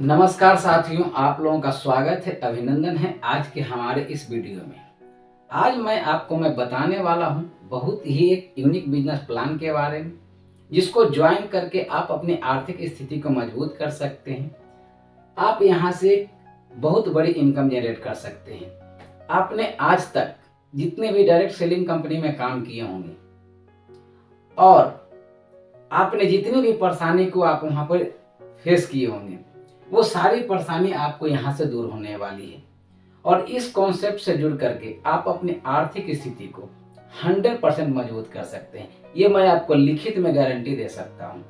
नमस्कार साथियों, आप लोगों का स्वागत है, अभिनंदन है आज के हमारे इस वीडियो में। आज मैं बताने वाला हूं बहुत ही एक यूनिक बिजनेस प्लान के बारे में, जिसको ज्वाइन करके आप अपनी आर्थिक स्थिति को मजबूत कर सकते हैं। आप यहां से बहुत बड़ी इनकम जनरेट कर सकते हैं। आपने आज तक जितने भी डायरेक्ट सेलिंग कंपनी में काम किए होंगे और आपने जितनी भी परेशानी को आप वहां पर फेस किए होंगे, वो सारी परेशानी आपको यहाँ से दूर होने वाली है। और इस कॉन्सेप्ट से जुड़ करके आप अपनी आर्थिक स्थिति को 100% मजबूत कर सकते हैं। ये मैं आपको लिखित में गारंटी दे सकता हूँ।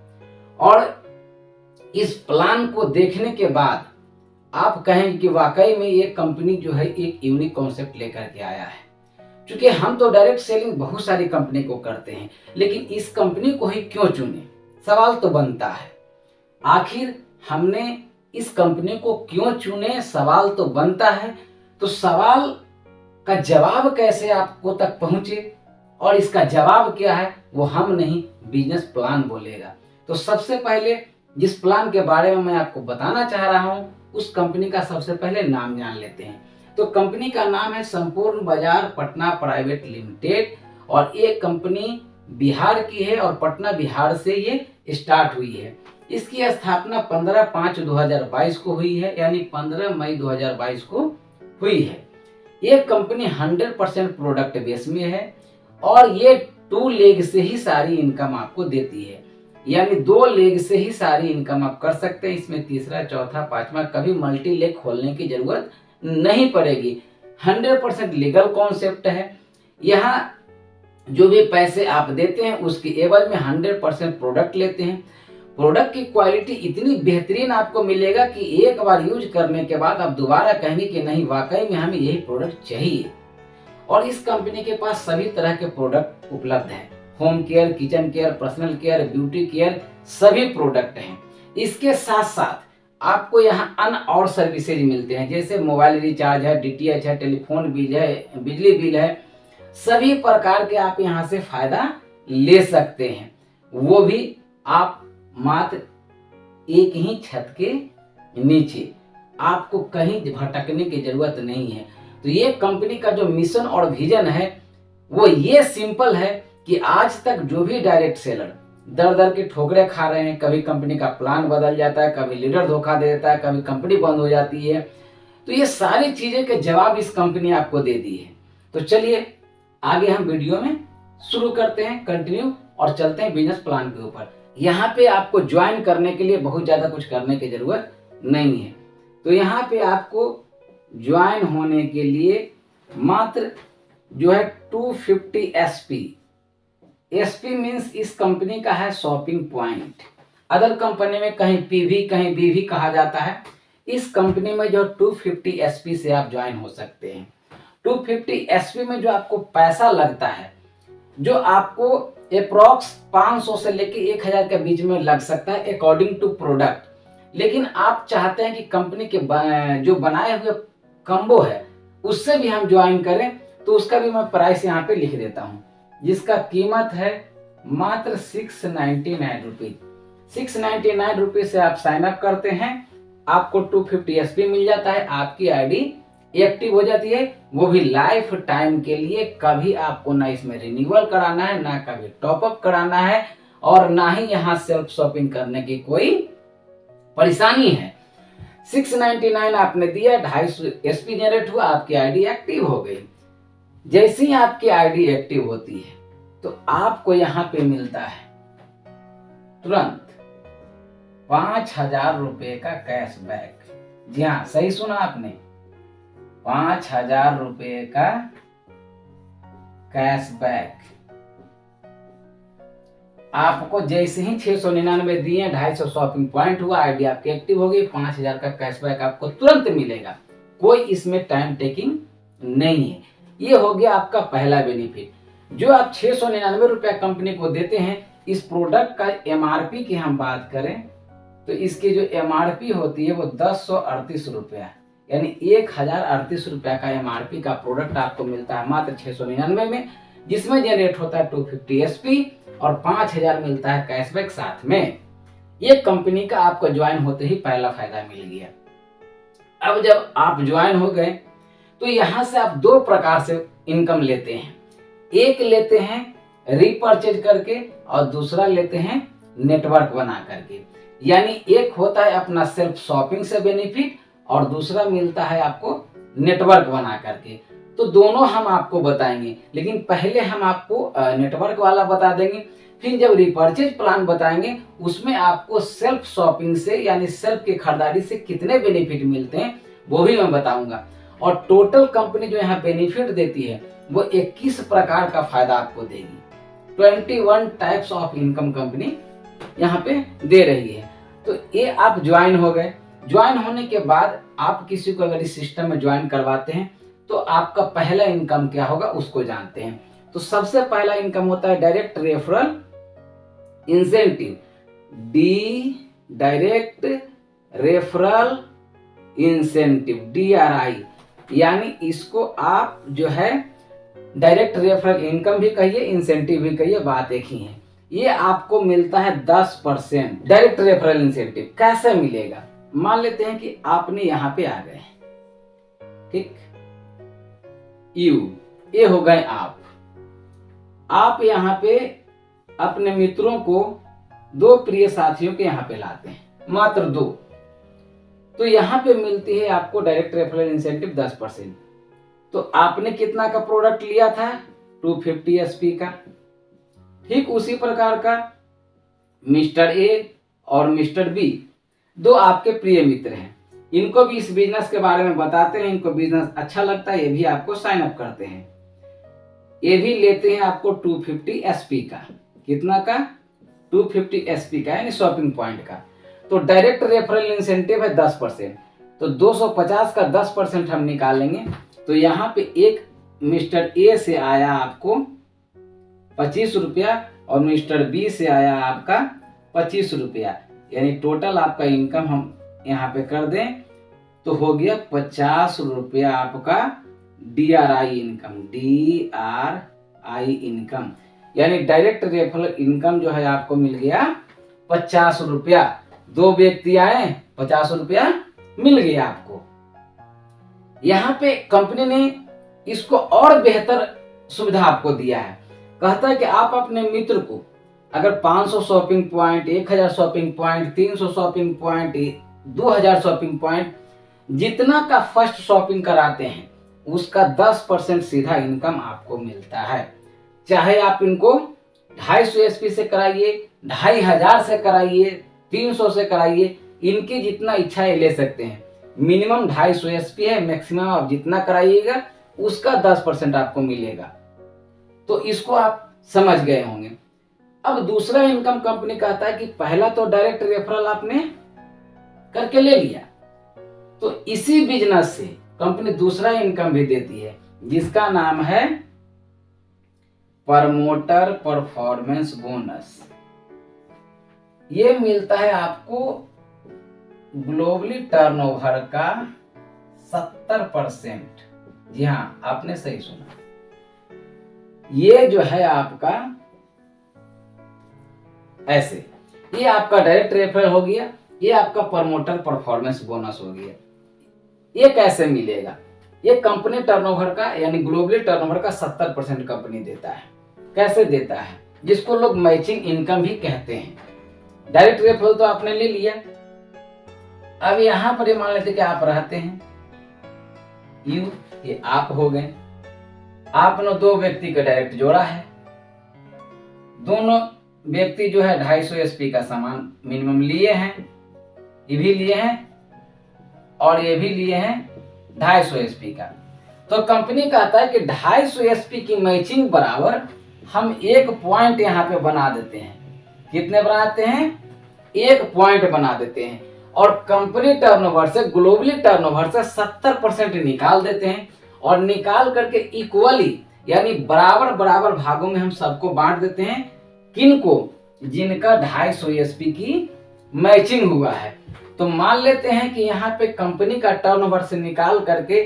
और इस प्लान को देखने के बाद आप कहेंगे कि वाकई में ये कंपनी जो है एक यूनिक कॉन्सेप्ट लेकर के आया है। क्योंकि हम तो डायरेक्ट सेलिंग बहुत सारी कंपनी को करते हैं, लेकिन इस कंपनी को ही क्यों चुने, सवाल तो बनता है। आखिर हमने इस कंपनी को क्यों चुने, सवाल तो बनता है। तो सवाल का जवाब कैसे आपको तक पहुंचे और इसका जवाब क्या है, वो हम नहीं, बिजनेस प्लान बोलेगा। तो सबसे पहले जिस प्लान के बारे में मैं आपको बताना चाह रहा हूं, उस कंपनी का सबसे पहले नाम जान लेते हैं। तो कंपनी का नाम है संपूर्ण बाजार पटना प्राइवेट लिमिटेड, और ये कंपनी बिहार की है और पटना बिहार से ये स्टार्ट हुई है। इसकी स्थापना 15/5/2022 को हुई है, यानी 15 मई 2022 को हुई है। ये कंपनी 100% प्रोडक्ट बेस में है और ये 2 लेग से ही सारी इनकम आपको देती है, यानी 2 लेग से ही सारी इनकम आप कर सकते हैं। इसमें तीसरा, चौथा, पांचवा कभी मल्टी लेग खोलने की जरूरत नहीं पड़ेगी। 100% लीगल कॉन्सेप्ट है। यहाँ जो भी पैसे आप देते हैं उसकी एवज में 100% प्रोडक्ट लेते हैं। प्रोडक्ट की क्वालिटी इतनी बेहतरीन आपको मिलेगा कि एक बार यूज करने के बाद आप दोबारा कहेंगे कि नहीं, वाकई में हमें यही प्रोडक्ट चाहिए। और इस कंपनी के पास सभी तरह के प्रोडक्ट उपलब्ध हैं। Home care, kitchen care, personal care, beauty care, सभी प्रोडक्ट हैं। इसके साथ साथ आपको यहाँ अन्य और सर्विसेज मिलते हैं, जैसे मोबाइल रिचार्ज है, DTH है, टेलीफोन बिल है, बिजली बिल है। सभी प्रकार के आप यहाँ से फायदा ले सकते हैं, वो भी आप मात्र एक ही छत के नीचे। आपको कहीं भटकने की जरूरत नहीं है। तो ये कंपनी का जो मिशन और विजन है वो ये सिंपल है कि आज तक जो भी डायरेक्ट सेलर दर दर के ठोकरे खा रहे हैं, कभी कंपनी का प्लान बदल जाता है, कभी लीडर धोखा दे देता है, कभी कंपनी बंद हो जाती है, तो ये सारी चीजें के जवाब इस कंपनी आपको दे दी है। तो चलिए आगे हम वीडियो में शुरू करते हैं, कंटिन्यू, और चलते हैं बिजनेस प्लान के ऊपर। यहाँ पे आपको ज्वाइन करने के लिए बहुत ज्यादा कुछ करने की जरूरत नहीं है। तो यहाँ पे आपको ज्वाइन होने के लिए मात्र जो है 250 SP मीन्स इस कंपनी का है शॉपिंग पॉइंट। अदर कंपनी में कहीं PV कहीं BV कहा जाता है। इस कंपनी में जो 250 SP से आप ज्वाइन हो सकते हैं। 250 SP में जो आपको पैसा लगता है, जो आपको अप्रॉक्स 500 से लेके 1000 के बीच में लग सकता है अकॉर्डिंग टू प्रोडक्ट। लेकिन आप चाहते हैं कि कंपनी के जो बनाए हुए कम्बो है उससे भी हम ज्वाइन करें, तो उसका भी मैं प्राइस यहाँ पे लिख देता हूँ, जिसका कीमत है मात्र 699 रुपीज। 699 रुपीज से आप साइन अप करते हैं, आपको 250 SP मिल जाता है, आपकी ID एक्टिव हो जाती है, वो भी लाइफ टाइम के लिए। कभी आपको ना इसमें रिन्यूअल कराना है, ना कभी टॉपअप कराना है, और ना ही यहाँ सेल्फ शॉपिंग करने की कोई परेशानी है। 699 आपने दिया, 250 SP जनरेट हुआ, आपकी ID एक्टिव हो गई। जैसे ही आपकी ID एक्टिव होती है तो आपको यहाँ पे मिलता है तुरंत 5000 रुपए का कैशबैक। जी हाँ, सही सुना आपने, 5000 रुपए का कैशबैक। आपको जैसे ही 699 दिए, 250 शॉपिंग पॉइंट हुआ, ID आपकी एक्टिव हो गई, 5000 का कैशबैक आपको तुरंत मिलेगा। कोई इसमें टाइम टेकिंग नहीं है। ये हो गया आपका पहला बेनिफिट। जो आप 699 रुपया कंपनी को देते हैं, इस प्रोडक्ट का MRP की हम बात करें तो इसकी जो MRP होती है वो 1038 रुपया, यानी 1038 रुपया का MRP का प्रोडक्ट आपको मिलता है मात्र 699 में, जिसमें जनरेट होता है 250 SP और 5000 मिलता है कैशबैक साथ में। ये कंपनी का आपको ज्वाइन होते ही पहला फायदा मिल गया। अब जब आप ज्वाइन हो गए तो यहाँ से आप दो प्रकार से इनकम लेते हैं। एक लेते हैं रीपरचेज करके और दूसरा लेते हैं नेटवर्क बना करके। यानी एक होता है अपना सेल्फ शॉपिंग से बेनिफिट और दूसरा मिलता है आपको नेटवर्क बना करके। तो दोनों हम आपको बताएंगे, लेकिन पहले हम आपको नेटवर्क वाला बता देंगे, फिर जब रिपर्चेज प्लान बताएंगे उसमें आपको सेल्फ शॉपिंग से यानी सेल्फ की खरीदारी से कितने बेनिफिट मिलते हैं वो भी मैं बताऊंगा। और टोटल कंपनी जो यहाँ बेनिफिट देती है वो 21 प्रकार का फायदा आपको देगी। 21 टाइप्स ऑफ इनकम कंपनी यहाँ पे दे रही है। तो ये आप ज्वाइन हो गए। ज्वाइन होने के बाद आप किसी को अगर इस सिस्टम में ज्वाइन करवाते हैं तो आपका पहला इनकम क्या होगा उसको जानते हैं। तो सबसे पहला इनकम होता है direct referral incentive, direct referral incentive, DRI। यानी इसको आप जो है डायरेक्ट रेफरल इनकम भी कहिए, इंसेंटिव भी कहिए, बात एक ही है। ये आपको मिलता है 10% डायरेक्ट रेफरल इंसेंटिव। कैसे मिलेगा? मान लेते हैं कि आपने यहाँ पे आ गए, ठीक, ये हो गए आप यहाँ पे अपने मित्रों को, दो प्रिय साथियों के यहाँ पे लाते हैं, मात्र 2, तो यहाँ पे मिलती है आपको डायरेक्ट रेफरल इंसेंटिव 10%। तो आपने कितना का प्रोडक्ट लिया था? 250 SP का। ठीक उसी प्रकार का मिस्टर ए और मिस्टर बी, दो आपके प्रिय मित्र हैं, इनको भी इस बिजनेस के बारे में बताते हैं, इनको बिजनेस अच्छा लगता है, ये भी आपको साइन अप करते हैं। ये भी लेते हैं आपको 250 SP का। कितना का? 250 SP का, यानी शॉपिंग पॉइंट का। तो डायरेक्ट रेफरल इंसेंटिव है 10%, तो 250 का 10% हम निकालेंगे। तो यहाँ पे एक मिस्टर ए से आया आपको 25 रुपया और मिस्टर बी से आया आपका 25 रुपया, यानी टोटल आपका इनकम हम यहाँ पे कर दें तो हो गया 50 रुपया आपका DRI इनकम, यानी डायरेक्ट रेफरल इनकम जो है आपको मिल गया 50 रुपया। 2 व्यक्ति आए, 50 रुपया मिल गया आपको। यहाँ पे कंपनी ने इसको और बेहतर सुविधा आपको दिया है। कहता है कि आप अपने मित्र को अगर 500 shopping point, 1000 shopping point, 300 shopping point, 2000 shopping point, जितना का फर्स्ट शॉपिंग कराते हैं उसका 10% सीधा इनकम आपको मिलता है। चाहे आप इनको 250 SP से कराइए, 2500 से कराइए, 300 से कराइए, इनकी जितना इच्छा है ले सकते हैं। मिनिमम 250 SP है, मैक्सिमम आप जितना कराइएगा उसका 10% आपको मिलेगा। तो इसको आप समझ गए होंगे। अब दूसरा इनकम कंपनी कहता है कि पहला तो डायरेक्ट रेफरल आपने करके ले लिया, तो इसी बिजनेस से कंपनी दूसरा इनकम भी देती है जिसका नाम है प्रमोटर परफॉर्मेंस बोनस। ये मिलता है आपको ग्लोबली टर्नओवर का 70%। जी हाँ, आपने सही सुना। ये जो है आपका ऐसे, ये आपका डायरेक्ट रेफरल हो गया, ये आपका प्रमोटर परफॉर्मेंस बोनस हो गया। ये कैसे मिलेगा? ये कंपनी टर्नओवर का यानी ग्लोबली टर्नओवर का 70% कंपनी देता है। कैसे देता है? जिसको लोग मैचिंग इनकम भी कहते हैं। डायरेक्ट रेफरल तो आपने ले लिया, अब यहां पर मान लेते कि आप रहते हैं, ये आप हो गए, आपने 2 व्यक्ति का डायरेक्ट जोड़ा है, दोनों व्यक्ति जो है 250 SP का सामान मिनिमम लिए हैं, ये भी लिए हैं और ये भी लिए हैं 250 SP का। तो कंपनी कहता है कि 250 SP की मैचिंग बराबर हम 1 पॉइंट यहाँ पे बना देते हैं। कितने बनाते हैं? 1 पॉइंट बना देते हैं और कंपनी टर्नओवर से, ग्लोबली टर्नओवर से 70% निकाल देते हैं और निकाल करके इक्वली यानी बराबर बराबर भागों में हम सबको बांट देते हैं। किनको? जिनका 250 SP की मैचिंग हुआ है। तो मान लेते हैं कि यहाँ पे कंपनी का टर्नओवर से निकाल करके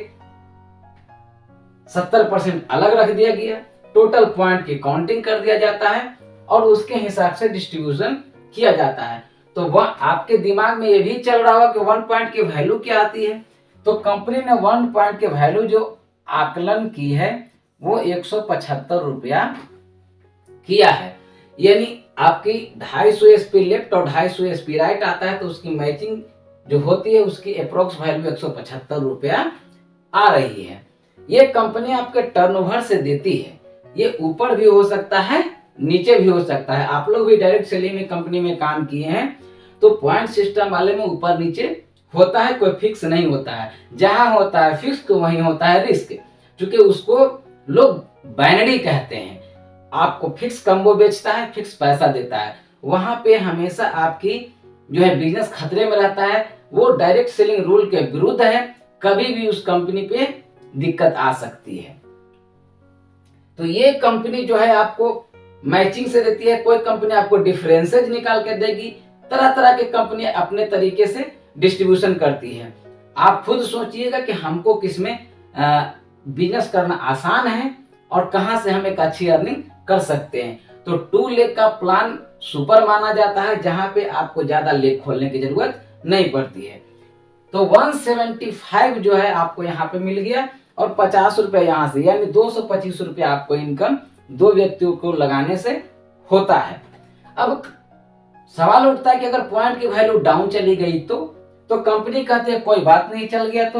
70% अलग रख दिया गया, टोटल पॉइंट की काउंटिंग कर दिया जाता है और उसके हिसाब से डिस्ट्रीब्यूशन किया जाता है। तो वह आपके दिमाग में ये भी चल रहा होगा कि 1 पॉइंट की वैल्यू क्या आती है। तो कंपनी ने 1 पॉइंट की वैल्यू जो आकलन की है वो 175 रुपया किया है। यानी आपकी 250 एसपी लेफ्ट और 250 एसपी राइट आता है, तो उसकी मैचिंग जो होती है उसकी अप्रोक्स वैल्यू 175 रुपया आ रही है। ये कंपनी आपके टर्नओवर से देती है। ये ऊपर भी हो सकता है, नीचे भी हो सकता है। आप लोग भी डायरेक्ट सेलिंग में कंपनी में काम किए हैं, तो पॉइंट सिस्टम वाले में ऊपर नीचे होता है, कोई फिक्स नहीं होता है। जहां होता है फिक्स तो वहीं होता है रिस्क, क्योंकि उसको लोग बाइनरी कहते हैं। आपको फिक्स कम्बो बेचता है, फिक्स पैसा देता है, वहां पे हमेशा आपकी जो है बिजनेस खतरे में रहता है। वो डायरेक्ट सेलिंग रूल के विरुद्ध है, कभी भी उस कंपनी पे दिक्कत आ सकती है। तो ये कंपनी जो है आपको मैचिंग से देती है, कोई कंपनी आपको डिफरेंसेज निकाल के देगी। तरह तरह की कंपनी अपने तरीके से डिस्ट्रीब्यूशन करती है। आप खुद सोचिएगा कि हमको किसमें बिजनेस करना आसान है और कहां से हम एक अच्छी अर्निंग कर सकते हैं। तो 2 लेग का प्लान सुपर माना जाता है, जहां पे आपको ज्यादा लेग खोलने की जरूरत नहीं पड़ती है। तो 175 जो है आपको यहाँ पे मिल गया और 50 रुपए यहाँ से, यानी 225 रुपए आपको इनकम 2 व्यक्तियों को लगाने से होता है। अब सवाल उठता है कि अगर पॉइंट की वैल्यू डाउन चली गई तो कंपनी कहती है कोई बात नहीं, चल गया तो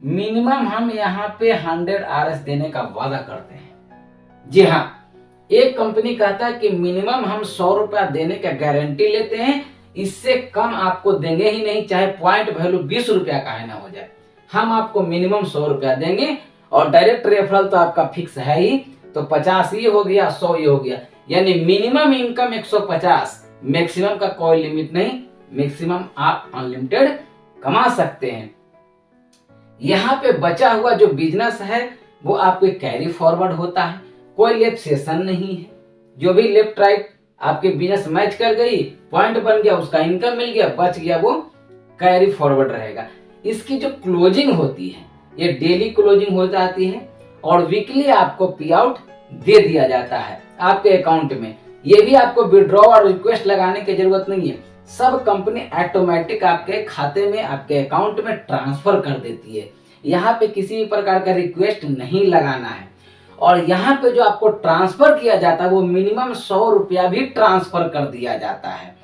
मिनिमम हम यहाँ पे 100 RS देने का वादा करते हैं। जी हाँ, एक कंपनी कहता है कि मिनिमम हम 100 रुपया देने का गारंटी लेते हैं, इससे कम आपको देंगे ही नहीं, चाहे पॉइंट वैल्यू 20 रुपया का है ना हो जाए, हम आपको मिनिमम 100 रुपया देंगे। और डायरेक्ट रेफरल तो आपका फिक्स है ही, तो 50 ये हो गया, 100 ये हो गया, यानी मिनिमम इनकम 150, मैक्सिमम का कोई लिमिट नहीं, मैक्सिमम आप अनलिमिटेड कमा सकते हैं। यहाँ पे बचा हुआ जो बिजनेस है वो आपके कैरी फॉरवर्ड होता है, कोई लेफ्ट सेशन नहीं है। जो भी लेफ्ट राइट आपके बिजनेस मैच कर गई, पॉइंट बन गया, उसका इनकम मिल गया, बच गया, वो कैरी फॉरवर्ड रहेगा। इसकी जो क्लोजिंग होती है ये डेली क्लोजिंग हो जाती है और वीकली आपको पे आउट दे दिया जाता है आपके अकाउंट में। ये भी आपको विड्रॉ और रिक्वेस्ट लगाने की जरूरत नहीं है, सब कंपनी ऑटोमेटिक आपके खाते में, आपके अकाउंट में ट्रांसफर कर देती है। यहाँ पे किसी भी प्रकार का रिक्वेस्ट नहीं लगाना है। और यहाँ पे जो आपको ट्रांसफर किया जाता है वो मिनिमम 100 रुपया भी ट्रांसफर कर दिया जाता है।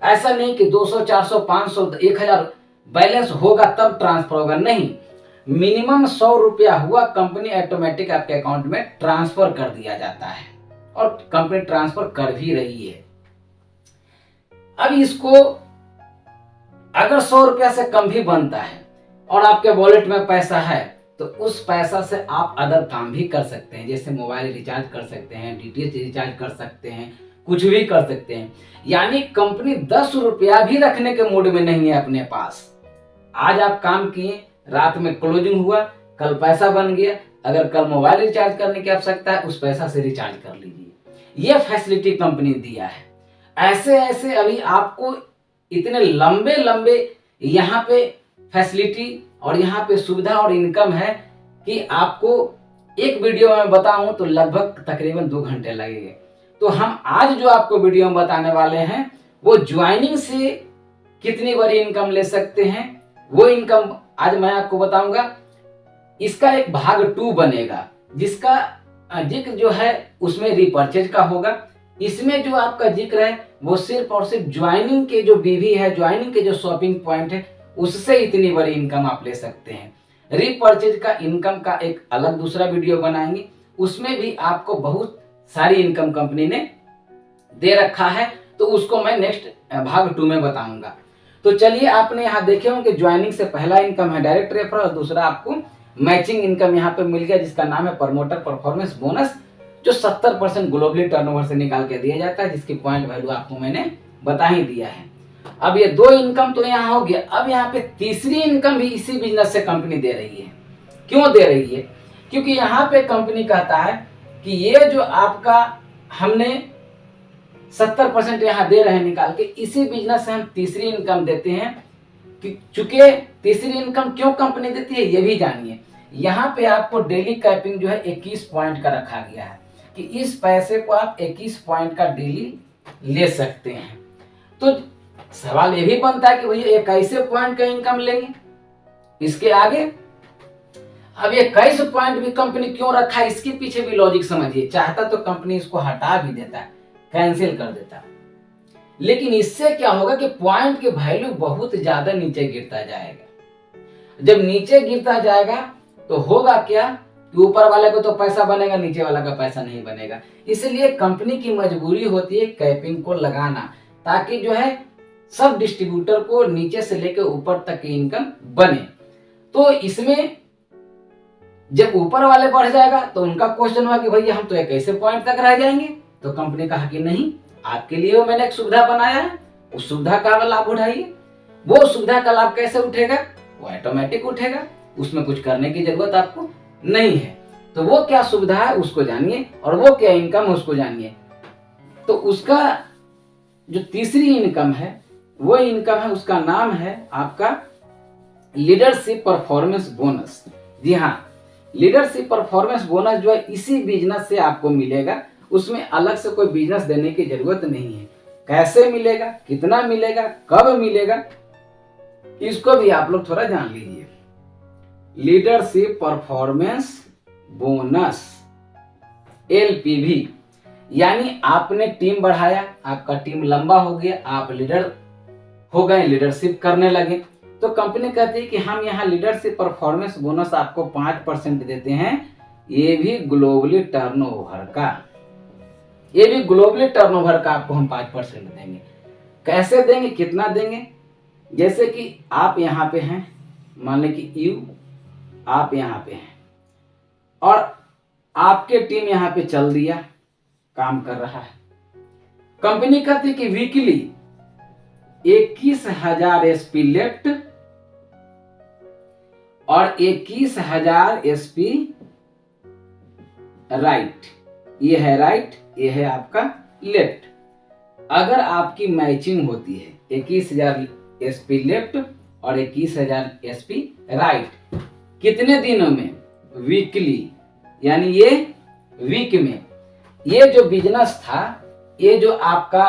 ऐसा नहीं कि 200, 400, 500, 1000 बैलेंस होगा तब ट्रांसफर होगा, नहीं, मिनिमम 100 रुपया हुआ कंपनी ऑटोमेटिक आपके अकाउंट में ट्रांसफर कर दिया जाता है और कंपनी ट्रांसफर कर भी रही है। अब इसको अगर 100 रुपया से कम भी बनता है और आपके वॉलेट में पैसा है तो उस पैसा से आप अदर काम भी कर सकते हैं, जैसे मोबाइल रिचार्ज कर सकते हैं, डीटीएच रिचार्ज कर सकते हैं, कुछ भी कर सकते हैं। यानी कंपनी 10 रुपया भी रखने के मूड में नहीं है अपने पास। आज आप काम किए, रात में क्लोजिंग हुआ, कल पैसा बन गया, अगर कल मोबाइल रिचार्ज करने की आवश्यकता है उस पैसा से रिचार्ज कर लीजिए। ये फैसिलिटी कंपनी दिया है। ऐसे ऐसे अभी आपको इतने लंबे लंबे यहाँ पे फैसिलिटी और यहाँ पे सुविधा और इनकम है कि आपको एक वीडियो में बताऊं तो लगभग तकरीबन 2 घंटे लगेंगे। तो हम आज जो आपको वीडियो में बताने वाले हैं वो ज्वाइनिंग से कितनी बड़ी इनकम ले सकते हैं, वो इनकम आज मैं आपको बताऊंगा। इसका एक भाग 2 बनेगा जिसका जिक्र जो है उसमें रिपर्चेज का होगा। इसमें जो आपका जिक्र है वो सिर्फ और सिर्फ ज्वाइनिंग के जो बीवी है, ज्वाइनिंग के जो शॉपिंग पॉइंट है उससे इतनी बड़ी इनकम आप ले सकते हैं। रीपर्चेज का इनकम का एक अलग दूसरा वीडियो बनाएंगे, उसमें भी आपको बहुत सारी इनकम कंपनी ने दे रखा है, तो उसको मैं नेक्स्ट भाग 2 में बताऊंगा। तो चलिए, आपने यहाँ देखे होंगे ज्वाइनिंग से पहला इनकम है डायरेक्ट रेफरल और दूसरा आपको मैचिंग इनकम यहाँ पे मिल गया जिसका नाम है प्रमोटर परफॉर्मेंस बोनस, जो 70% ग्लोबली टर्नओवर से निकाल के दिया जाता है, जिसकी पॉइंट वैल्यू आपको मैंने बता ही दिया है। अब ये 2 इनकम तो यहाँ हो गया। अब यहाँ पे तीसरी इनकम भी इसी बिजनेस से कंपनी दे रही है। क्यों दे रही है? क्योंकि यहाँ पे कंपनी कहता है कि ये जो आपका हमने 70% यहाँ दे रहे हैं निकाल के, इसी बिजनेस से हम तीसरी इनकम देते हैं। कि चूंकि तीसरी इनकम क्यों कंपनी देती है ये भी जानिए। यहाँ पे आपको डेली कैपिंग जो है 21 पॉइंट का रखा गया है कि इस पैसे को आप 21 पॉइंट का डेली ले सकते हैं। तो सवाल ये भी बनता है कि भैया 21 पॉइंट का इनकम लेंगे इसके आगे। अब ये 21 पॉइंट भी कंपनी क्यों रखा है, इसके पीछे भी लॉजिक समझिए। चाहता तो कंपनी इसको हटा भी देता, कैंसिल कर देता, लेकिन इससे क्या होगा कि पॉइंट की वैल्यू बहुत ज्यादा नीचे गिरता जाएगा। जब नीचे गिरता जाएगा तो होगा क्या कि ऊपर वाले को तो पैसा बनेगा, नीचे वाला का पैसा नहीं बनेगा। इसलिए कंपनी की मजबूरी होती है कैपिंग को लगाना, ताकि जो है सब डिस्ट्रीब्यूटर को नीचे से लेकर ऊपर तक की इनकम बने। तो इसमें जब ऊपर वाले बढ़ जाएगा तो उनका क्वेश्चन हुआ कि भैया हम तो 21 पॉइंट तक रह जाएंगे। तो कंपनी कहा कि नहीं, आपके लिए मैंने एक सुविधा बनाया है, उस सुविधा का लाभ उठाइए। वो सुविधा का लाभ कैसे उठेगा, वो ऑटोमेटिक उठेगा, उसमें कुछ करने की जरूरत आपको नहीं है। तो वो क्या सुविधा है उसको जानिए, और वो क्या इनकम है उसको जानिए। तो उसका जो तीसरी इनकम है वो इनकम है, उसका नाम है आपका लीडरशिप परफॉर्मेंस बोनस। जी हाँ, लीडरशिप परफॉर्मेंस बोनस जो है इसी बिजनेस से आपको मिलेगा, उसमें अलग से कोई बिजनेस देने की जरूरत नहीं है। कैसे मिलेगा, कितना मिलेगा, कब मिलेगा, इसको भी आप लोग थोड़ा जान लीजिए। लीडरशिप परफॉर्मेंस बोनस LPB, यानी आपने टीम बढ़ाया, आपका टीम लंबा हो गया, आप लीडर हो गए, लीडरशिप करने लगे, तो कंपनी कहती है कि हम यहाँ लीडरशिप परफॉर्मेंस बोनस आपको 5% देते हैं, ये भी ग्लोबली टर्नओवर का, ये भी ग्लोबली टर्नओवर का आपको हम 5% देंगे। कैसे देंगे, कितना देंगे, जैसे कि आप यहाँ पे हैं, मान लें कि यू आप यहाँ पे हैं और आपके टीम यहाँ पे चल दिया, काम कर रहा है। कंपनी कहती है कि वीकली 21,000 SP लेफ्ट और 21,000 SP राइट, ये है राइट, ये है आपका लेफ्ट। अगर आपकी मैचिंग होती है 21,000 SP लेफ्ट और 21,000 SP राइट, कितने दिनों में, वीकली, यानी ये वीक में। ये जो बिजनेस था, ये जो आपका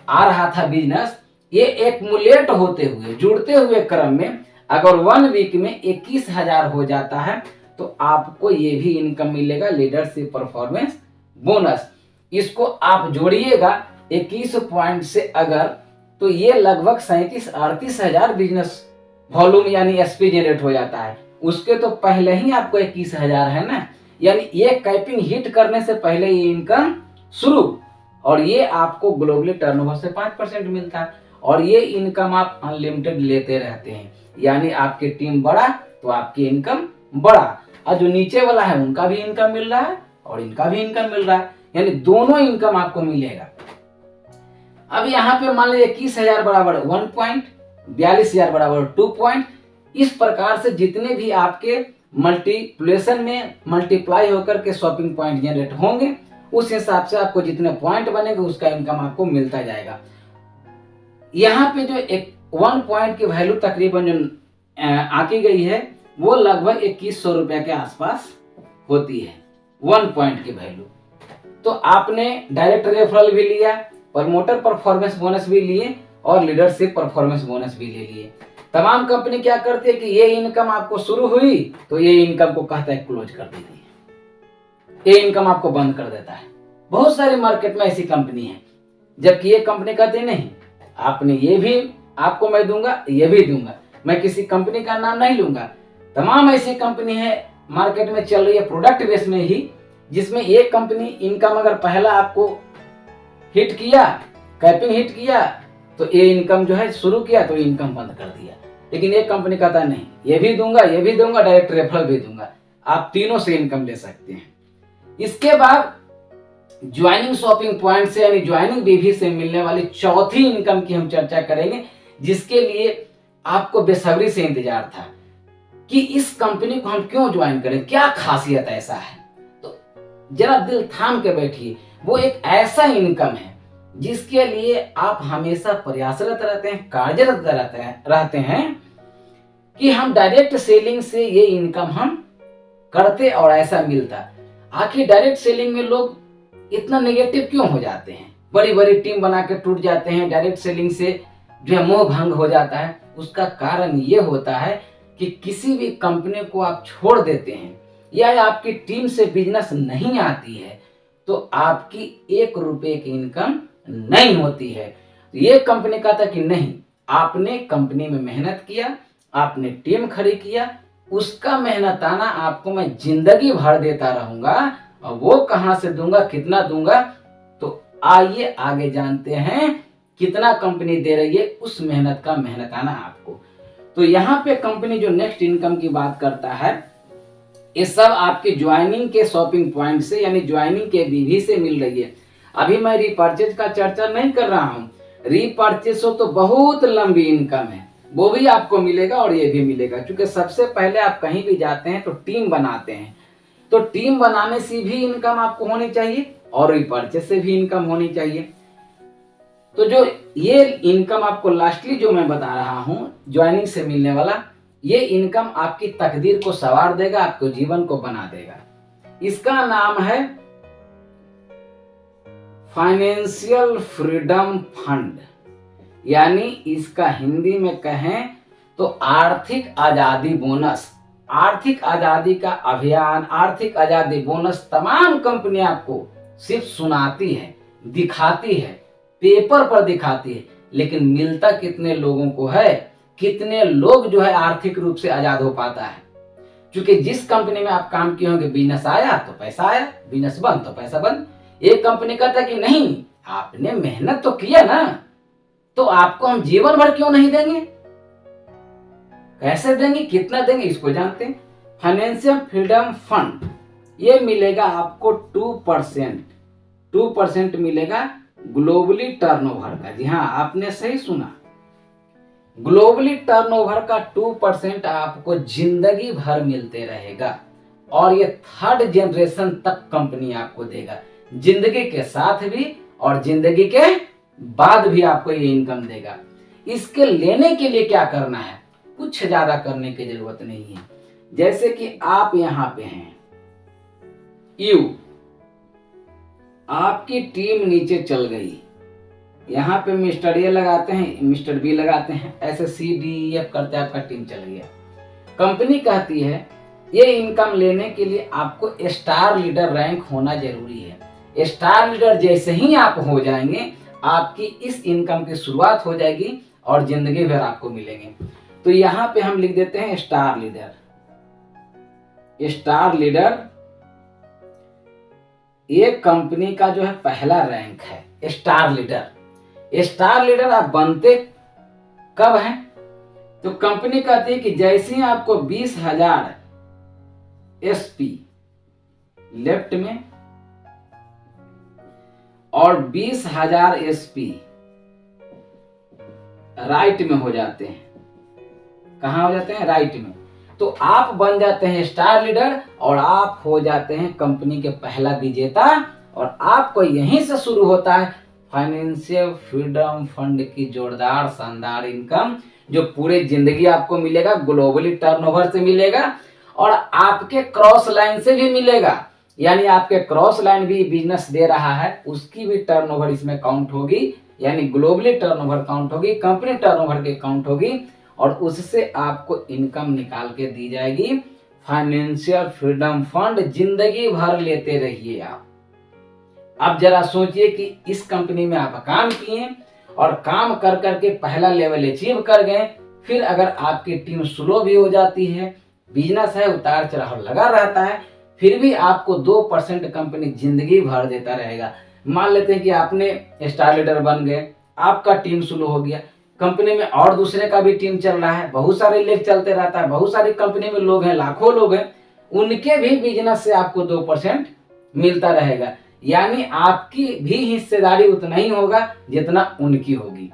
आ रहा था बिजनेस, ये एक्मुलेट होते हुए, जुड़ते हुए क्रम में अगर 1 वीक में 21,000 हो जाता है तो आपको ये भी इनकम मिलेगा, लीडरशिप परफॉर्मेंस बोनस। इसको आप जोड़िएगा 21 पॉइंट से अगर, तो ये लगभग 37-38 हजार बिजनेस वॉल्यूम यानी SP जनरेट हो जाता है। उसके तो पहले ही आपको 21,000 है ना, यानी ये कैपिंग हिट करने से पहले ये इनकम शुरू, और ये आपको ग्लोबली टर्नओवर से 5% मिलता है, और ये इनकम आप अनलिमिटेड लेते रहते हैं। यानी आपकी टीम बढ़ा तो आपकी इनकम बढ़ा, और जो नीचे वाला है उनका भी इनकम मिल रहा है और इनका भी इनकम मिल रहा है, यानी दोनों इनकम आपको मिलेगा। अब यहाँ पे मान लीजिए 21,000 बराबर 1 पॉइंट, 42,000 बराबर 2 पॉइंट। इस प्रकार से जितने भी आपके मल्टीप्लिकेशन में मल्टीप्लाई होकर के शॉपिंग पॉइंट जनरेट होंगे, उस हिसाब से आपको जितने पॉइंट बनेंगे उसका इनकम आपको मिलता जाएगा। यहाँ पे जो 1 पॉइंट की वैल्यू तकरीबन जो आंकी गई है वो लगभग 2100 रुपए के आसपास होती है, 1 पॉइंट की वैल्यू। तो आपने डायरेक्ट रेफरल भी लिया, प्रमोटर परफॉर्मेंस बोनस भी लिए और लीडरशिप परफॉर्मेंस बोनस भी ले लिए। तमाम कंपनी क्या करती है कि ये इनकम आपको शुरू हुई तो ये इनकम को कहता है क्लोज कर दीजिए, ये इनकम आपको बंद कर देता है। बहुत सारी मार्केट में ऐसी कंपनी है, जबकि ये कंपनी कहती नहीं, आपने ये भी आपको मैं दूंगा, ये भी दूंगा। मैं किसी कंपनी का नाम नहीं लूंगा, तमाम ऐसी कंपनी है मार्केट में चल रही है प्रोडक्ट बेस में ही, जिसमें एक कंपनी इनकम अगर पहला आपको हिट किया, कैपिंग हिट किया, तो ये इनकम जो है शुरू किया तो इनकम बंद कर दिया। लेकिन एक कंपनी कहता नहीं, ये भी दूंगा, ये भी दूंगा, डायरेक्ट रेफरल भी दूंगा, आप तीनों से इनकम ले सकते हैं। इसके बाद ज्वाइनिंग शॉपिंग पॉइंट से यानी ज्वाइनिंग BV से मिलने वाली चौथी इनकम की हम चर्चा करेंगे, जिसके लिए आपको बेसब्री से इंतजार था कि इस कंपनी को हम क्यों ज्वाइन करें, क्या खासियत ऐसा है। तो जरा दिल थाम के बैठिए, वो एक ऐसा इनकम है जिसके लिए आप हमेशा प्रयासरत रहते हैं, कार्यरत रहते हैं कि हम डायरेक्ट सेलिंग से ये इनकम हम करते और ऐसा मिलता। आखिर डायरेक्ट सेलिंग में लोग इतना नेगेटिव क्यों हो जाते हैं, बड़ी बड़ी टीम बना के टूट जाते हैं, डायरेक्ट सेलिंग से जो है मोह भंग हो जाता है, उसका कारण ये होता है कि किसी भी कंपनी को आप छोड़ देते हैं या आपकी टीम से बिजनेस नहीं आती है तो आपकी 1 रुपए की इनकम नहीं होती है। ये कंपनी कहता कि नहीं, आपने कंपनी में मेहनत किया, आपने टीम खड़ी किया, उसका मेहनताना आपको मैं जिंदगी भर देता रहूंगा, और वो कहां से दूंगा, कितना दूंगा, तो आइए आगे जानते हैं कितना कंपनी दे रही है उस मेहनत का मेहनताना आपको। तो यहाँ पे कंपनी जो नेक्स्ट इनकम की बात करता है, ये सब आपकी ज्वाइनिंग के शॉपिंग पॉइंट से यानी ज्वाइनिंग के विधि से मिल रही है। अभी मैं रीपर्चेज का चर्चा नहीं कर रहा हूँ, रीपर्चेज हो तो बहुत लंबी इनकम है, वो भी आपको मिलेगा और ये भी मिलेगा। क्योंकि सबसे पहले आप कहीं भी जाते हैं तो टीम बनाते हैं, तो टीम बनाने से भी इनकम आपको होनी चाहिए और रीपर्चेज से भी इनकम होनी चाहिए। तो जो ये इनकम आपको लास्टली जो मैं बता रहा हूँ ज्वाइनिंग से मिलने वाला, ये इनकम आपकी तकदीर को संवार देगा, आपको जीवन को बना देगा। इसका नाम है फाइनेंशियल फ्रीडम फंड, यानी इसका हिंदी में कहें तो आर्थिक आजादी बोनस। आर्थिक आजादी का अभियान, आर्थिक आजादी बोनस तमाम कंपनी आपको सिर्फ सुनाती है, दिखाती है, पेपर पर दिखाती है, लेकिन मिलता कितने लोगों को है, कितने लोग जो है आर्थिक रूप से आजाद हो पाता है। क्योंकि जिस कंपनी में आप काम किए होंगे, बिजनेस आया तो पैसा आया, बिजनेस बंद तो पैसा बंद। एक कंपनी कहता है कि नहीं, आपने मेहनत तो किया ना, तो आपको हम जीवन भर क्यों नहीं देंगे। कैसे देंगे, कितना देंगे, इसको जानते हैं। फाइनेंशियल फ्रीडम फंड ये मिलेगा आपको 2% मिलेगा ग्लोबली टर्नओवर का। जी हाँ, आपने सही सुना, ग्लोबली टर्नओवर का 2% आपको जिंदगी भर मिलते रहेगा, और ये 3rd जनरेशन तक कंपनी आपको देगा, जिंदगी के साथ भी और जिंदगी के बाद भी आपको ये इनकम देगा। इसके लेने के लिए क्या करना है, कुछ ज्यादा करने की जरूरत नहीं है। जैसे कि आप यहां पे हैं, आपकी टीम नीचे चल गई, यहाँ पे मिस्टर ए लगाते हैं, मिस्टर बी लगाते हैं, ऐसे CDEF करते आपका टीम चल गया। कंपनी कहती है ये इनकम लेने के लिए आपको स्टार लीडर रैंक होना जरूरी है। स्टार लीडर जैसे ही आप हो जाएंगे, आपकी इस इनकम की शुरुआत हो जाएगी और जिंदगी भर आपको मिलेंगे। तो यहाँ पे हम लिख देते हैं स्टार लीडर। स्टार लीडर ये कंपनी का जो है पहला रैंक है, स्टार लीडर। स्टार लीडर आप बनते कब हैं, तो कंपनी कहती है कि जैसे ही आपको 20,000 SP लेफ्ट में और 20,000 SP राइट में हो जाते हैं। कहां हो जाते हैं, राइट में, तो आप बन जाते हैं स्टार लीडर और आप हो जाते हैं कंपनी के पहला विजेता। और आपको यहीं से शुरू होता है फाइनेंशियल फ्रीडम फंड की जोरदार शानदार इनकम, जो पूरे जिंदगी आपको मिलेगा, ग्लोबली टर्नओवर से मिलेगा और आपके क्रॉस लाइन से भी मिलेगा। यानी आपके क्रॉस लाइन भी बिजनेस दे रहा है, उसकी भी टर्नओवर इसमें काउंट होगी, यानी ग्लोबली टर्नओवर काउंट होगी, कंपनी टर्नओवर की काउंट होगी, और उससे आपको इनकम निकाल के दी जाएगी। फाइनेंशियल फ्रीडम फंड जिंदगी भर लेते रहिए आप। अब जरा सोचिए कि इस कंपनी में आप काम किए और काम कर करके पहला लेवल अचीव कर गए, फिर अगर आपकी टीम स्लो भी हो जाती है, बिजनेस है उतार चढ़ाव लगा रहता है, फिर भी आपको 2% कंपनी जिंदगी भर देता रहेगा। मान लेते हैं कि आपने स्टार लीडर बन गए, आपका टीम स्लो हो गया, कंपनी में और दूसरे का भी टीम चल रहा है, बहुत सारे लेग चलते रहता है, बहुत सारी कंपनी में लोग हैं, लाखों लोग हैं, उनके भी बिजनेस से आपको 2% मिलता रहेगा। यानी आपकी भी हिस्सेदारी उतना ही होगा जितना उनकी होगी।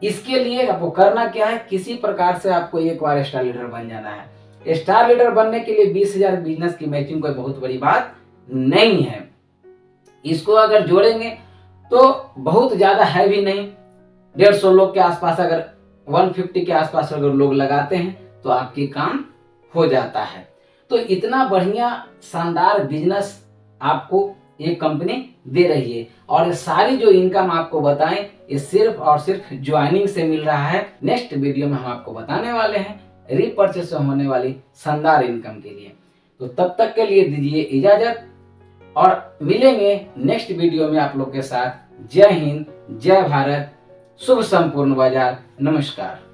इसके लिए आपको करना क्या है, किसी प्रकार से आपको एक बार स्टार लीडर बन जाना है। स्टार लीडर बनने के लिए 20,000 बिजनेस की मैचिंग कोई बहुत बड़ी बात नहीं है। इसको अगर जोड़ेंगे तो बहुत ज्यादा है भी नहीं, 150 लोग के आसपास, अगर 150 के आसपास अगर लोग लगाते हैं तो आपकी काम हो जाता है। तो इतना बढ़िया शानदार बिजनेस आपको ये कंपनी दे रही है। और ये सारी जो इनकम आपको बताएं ये सिर्फ और सिर्फ ज्वाइनिंग से मिल रहा है। नेक्स्ट वीडियो में हम आपको बताने वाले हैं रीपर्चेस से होने वाली शानदार इनकम के लिए। तो तब तक के लिए दीजिए इजाजत और मिलेंगे नेक्स्ट वीडियो में आप लोग के साथ। जय हिंद, जय भारत, शुभ संपूर्ण बाजार, नमस्कार।